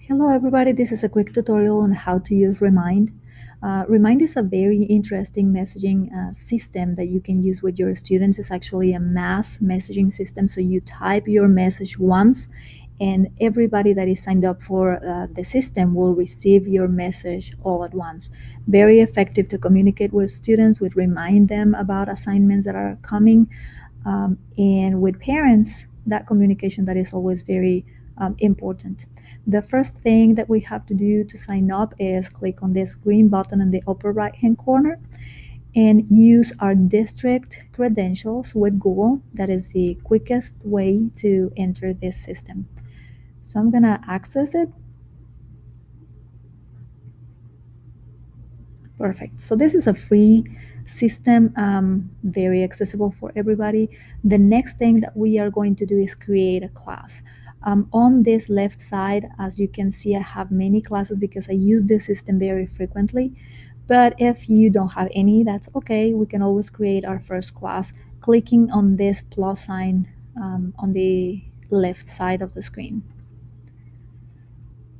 Hello everybody, this is a quick tutorial on how to use Remind. Remind is a very interesting messaging system that you can use with your students. It's actually a mass messaging system, so you type your message once and everybody that is signed up for the system will receive your message all at once. Very effective to communicate with students, with remind them about assignments that are coming, and with parents, that communication that is always very important. The first thing that we have to do to sign up is click on this green button in the upper right hand corner and use our district credentials with Google. That is the quickest way to enter this system. So I'm gonna access it. Perfect. So this is a free system, very accessible for everybody. The next thing that we are going to do is create a class. On this left side, as you can see, I have many classes because I use this system very frequently. But if you don't have any, that's okay. We can always create our first class clicking on this plus sign on the left side of the screen.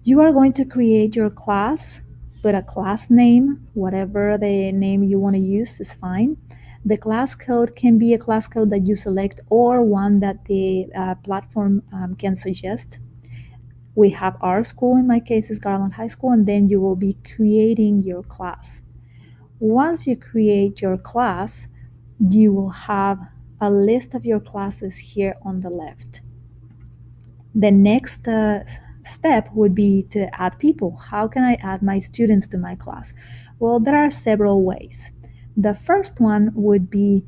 You are going to create your class, put a class name, whatever the name you want to use is fine. The class code can be a class code that you select or one that the platform can suggest. We have our school, in my case is Garland High School, and then you will be creating your class. Once you create your class, you will have a list of your classes here on the left. The next step would be to add people. How can I add my students to my class? Well, there are several ways. The first one would be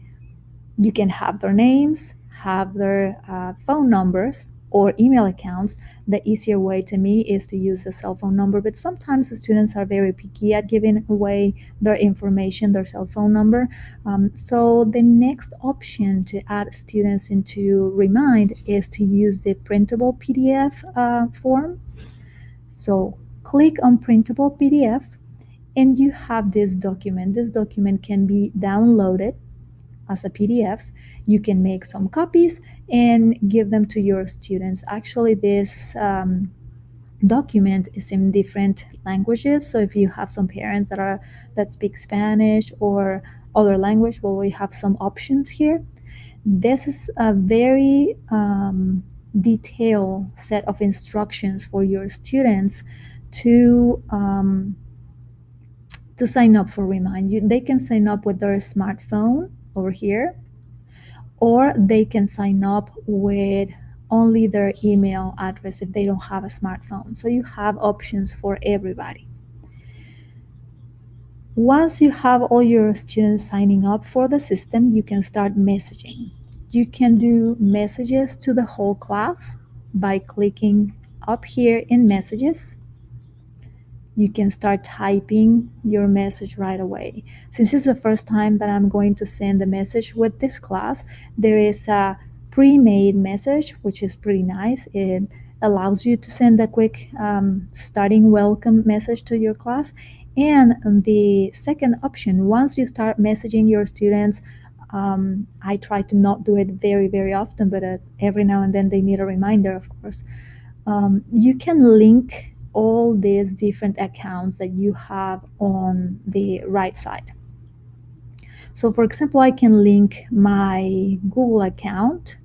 you can have their names, have their phone numbers, or email accounts. The easier way to me is to use a cell phone number, but sometimes the students are very picky at giving away their information, their cell phone number. So the next option to add students into Remind is to use the printable PDF form. So click on printable PDF and you have this document. This document can be downloaded as a PDF. You can make some copies and give them to your students. Actually, this document is in different languages. So if you have some parents that speak Spanish or other language, well, we have some options here. This is a very detailed set of instructions for your students to sign up for Remind. They can sign up with their smartphone over here, or they can sign up with only their email address if they don't have a smartphone. So you have options for everybody. Once you have all your students signing up for the system, you can start messaging. You can do messages to the whole class by clicking up here in messages. You can start typing your message right away. Since it's the first time that I'm going to send a message with this class, there is a pre-made message, which is pretty nice. It allows you to send a quick starting welcome message to your class. And the second option, once you start messaging your students, I try to not do it very, very often, but every now and then they need a reminder, of course. You can link all these different accounts that you have on the right side. So for example, I can link my Google account.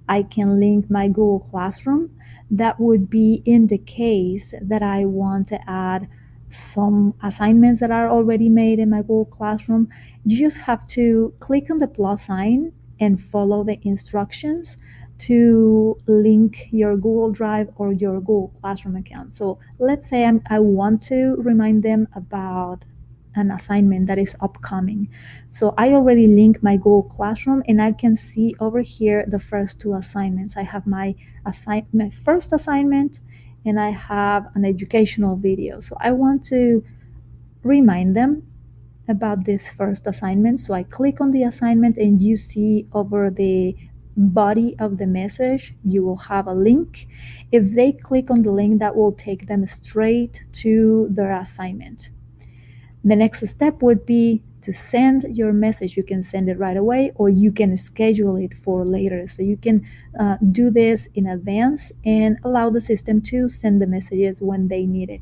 I can link my Google Classroom. That would be in the case that I want to add some assignments that are already made in my Google Classroom. You just have to click on the plus sign and follow the instructions to link your Google Drive or your Google Classroom account. So let's say I want to remind them about an assignment that is upcoming. So I already linked my Google Classroom and I can see over here the first two assignments. I have my first assignment and I have an educational video. So I want to remind them about this first assignment. So I click on the assignment and you see over the body of the message, you will have a link. If they click on the link, that will take them straight to their assignment. The next step would be to send your message, you can send it right away, or you can schedule it for later. So you can do this in advance and allow the system to send the messages when they need it.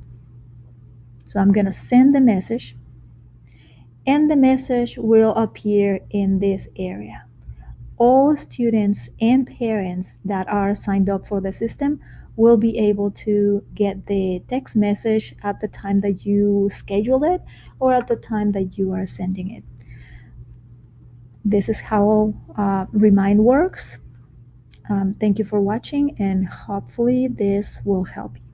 So I'm going to send the message, and the message will appear in this area. All students and parents that are signed up for the system will be able to get the text message at the time that you schedule it or at the time that you are sending it. This is how Remind works. Thank you for watching, and hopefully this will help you.